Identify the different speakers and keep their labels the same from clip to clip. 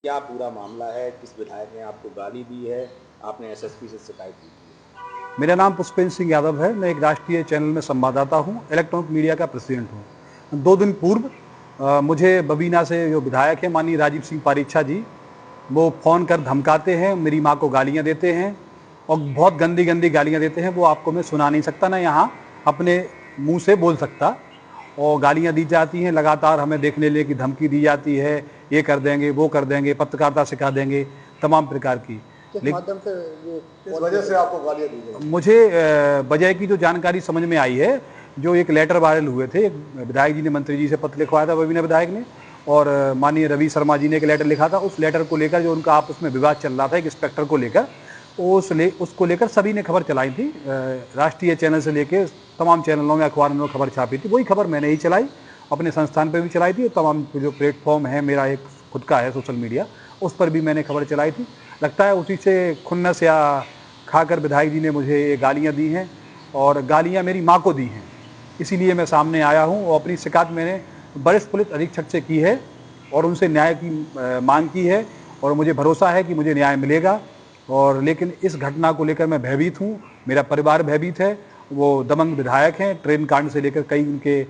Speaker 1: क्या पूरा मामला है? किस विधायक ने आपको गाली दी है? आपने एसएसपी से शिकायत की थी?
Speaker 2: मेरा नाम पुष्पेंद्र सिंह यादव है। मैं एक राष्ट्रीय चैनल में संवाददाता हूँ, इलेक्ट्रॉनिक मीडिया का प्रेसिडेंट हूँ। 2 दिन पूर्व मुझे बबीना से जो विधायक हैं माननीय राजीव सिंह पारीच्छा जी, वो फ़ोन कर धमकाते हैं, मेरी माँ को गालियाँ देते हैं और बहुत गंदी गंदी गालियाँ देते हैं। वो आपको मैं सुना नहीं सकता, ना यहाँ अपने मुँह से बोल सकता। और गालियाँ दी जाती हैं लगातार, हमें देखने लिए की धमकी दी जाती है, ये कर देंगे, वो कर देंगे, पत्रकारिता सिखा देंगे, तमाम प्रकार की।
Speaker 1: किस माध्यम से ये किस वजह से आपको गालियाँ दी गई?
Speaker 2: मुझे वजह की जो जानकारी समझ में आई है, जो एक लेटर वायरल हुए थे, विधायक जी ने मंत्री जी से पत्र लिखवाया था बबीना विधायक ने, और माननीय रवि शर्मा जी ने एक लेटर लिखा था। उस लेटर को लेकर जो उनका आपस में विवाद चल रहा था एक इंस्पेक्टर को लेकर, उसको लेकर सभी ने खबर चलाई थी। राष्ट्रीय चैनल से लेकर तमाम चैनलों में, अखबारों में खबर छापी थी। वही खबर मैंने ही चलाई, अपने संस्थान पर भी चलाई थी। तमाम जो प्लेटफॉर्म है, मेरा एक खुद का है सोशल मीडिया, उस पर भी मैंने खबर चलाई थी। लगता है उसी से खुन्नस या खाकर विधायक जी ने मुझे ये गालियाँ दी हैं, और गालियाँ मेरी माँ को दी हैं। इसीलिए मैं सामने आया हूँ और अपनी शिकायत मैंने वरिष्ठ पुलिस अधीक्षक से की है और उनसे न्याय की मांग की है, और मुझे भरोसा है कि मुझे न्याय मिलेगा। और लेकिन इस घटना को लेकर मैं भयभीत हूँ, मेरा परिवार भयभीत है। वो दबंग विधायक हैं, ट्रेन कांड से लेकर कई उनके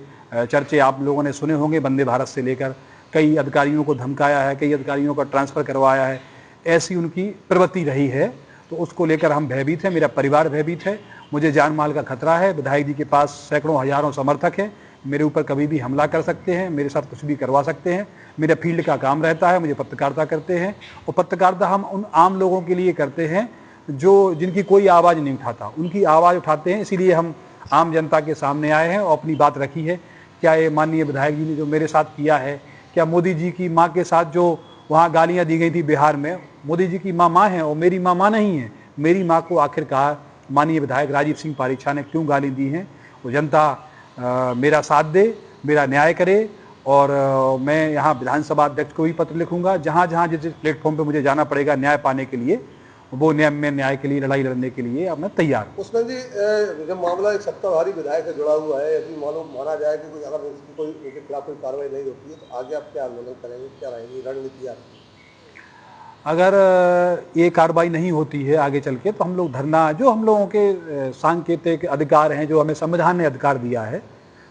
Speaker 2: चर्चे आप लोगों ने सुने होंगे, वंदे भारत से लेकर कई अधिकारियों को धमकाया है, कई अधिकारियों का ट्रांसफ़र करवाया है, ऐसी उनकी प्रवृत्ति रही है। तो उसको लेकर हम भयभीत हैं, मेरा परिवार भयभीत है, मुझे जान माल का खतरा है। विधायक जी के पास सैकड़ों हज़ारों समर्थक हैं, मेरे ऊपर कभी भी हमला कर सकते हैं, मेरे साथ कुछ भी करवा सकते हैं। मेरा फील्ड का काम रहता है, मुझे पत्रकारिता करते हैं, और पत्रकारिता हम उन आम लोगों के लिए करते हैं जो जिनकी कोई आवाज़ नहीं उठाता, उनकी आवाज़ उठाते हैं। इसीलिए हम आम जनता के सामने आए हैं और अपनी बात रखी है। क्या ये माननीय विधायक जी ने जो मेरे साथ किया है, क्या मोदी जी की माँ के साथ जो वहाँ गालियाँ दी गई थी बिहार में, मोदी जी की माँ है और मेरी माँ नहीं है। मेरी माँ को आखिरकार माननीय विधायक राजीव सिंह पारीच्छा ने क्यों गाली दी हैं? वो जनता मेरा साथ दे, मेरा न्याय करे। और मैं यहाँ विधानसभा अध्यक्ष को भी पत्र लिखूंगा। जहाँ जहाँ जिस प्लेटफॉर्म पे मुझे जाना पड़ेगा न्याय पाने के लिए, वो न्याय के लिए लड़ाई लड़ने के लिए अब मैं तैयार हूँ।
Speaker 1: उसमें भी जब मामला एक सत्ताधारी विधायक से जुड़ा हुआ है, यदि माना जाए कि कोई अगर इसकी कोई इनके खिलाफ कोई कार्रवाई नहीं होती है, तो आगे आप क्या आंदोलन करेंगे, क्या रहेगी रणनीति आपकी?
Speaker 2: अगर ये कार्रवाई नहीं होती है आगे चल के, तो हम लोग धरना, जो हम लोगों के सांकेतिक अधिकार हैं, जो हमें संविधान ने अधिकार दिया है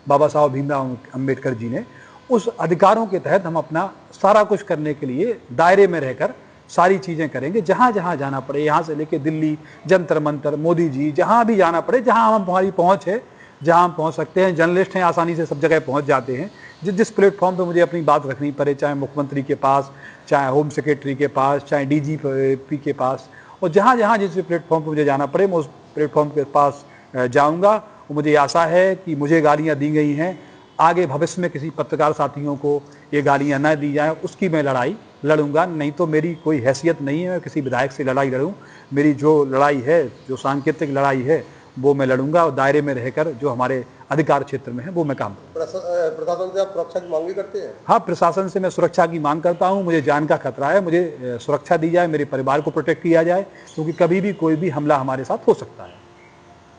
Speaker 2: बाबा साहब भीमराव अम्बेडकर जी ने, उस अधिकारों के तहत हम अपना सारा कुछ करने के लिए दायरे में रहकर सारी चीज़ें करेंगे। जहाँ जहाँ जाना पड़े, यहाँ से लेके दिल्ली, जंतर मंतर, मोदी जी, जहाँ भी जाना पड़े, जहाँ हमारी पहुँच है, जहाँ हम पहुँच सकते हैं। जर्नलिस्ट हैं, आसानी से सब जगह पहुँच जाते हैं। जिस प्लेटफॉर्म पे मुझे अपनी बात रखनी पड़े, चाहे मुख्यमंत्री के पास, चाहे होम सेक्रेटरी के पास, चाहे डीजीपी के पास, और जहाँ जहाँ जिस प्लेटफॉर्म पे मुझे जाना पड़े, मैं उस प्लेटफॉर्म के पास जाऊँगा। और मुझे आशा है कि मुझे गालियाँ दी गई हैं, आगे भविष्य में किसी पत्रकार साथियों को ये गालियाँ न दी जाएँ, उसकी मैं लड़ाई लड़ूंगा। नहीं तो मेरी कोई हैसियत नहीं है मैं किसी विधायक से लड़ाई लड़ूँ। मेरी जो लड़ाई है, जो सांकेतिक लड़ाई है, वो मैं लड़ूंगा, और दायरे में रहकर जो हमारे अधिकार क्षेत्र में है वो मैं काम करूँगा।
Speaker 1: प्रशासन से आप सुरक्षा की मांग भी करते हैं?
Speaker 2: हाँ, प्रशासन से मैं सुरक्षा की मांग करता हूँ। मुझे जान का खतरा है, मुझे सुरक्षा दी जाए, मेरे परिवार को प्रोटेक्ट किया जाए, क्योंकि कभी भी कोई भी हमला हमारे साथ हो सकता है।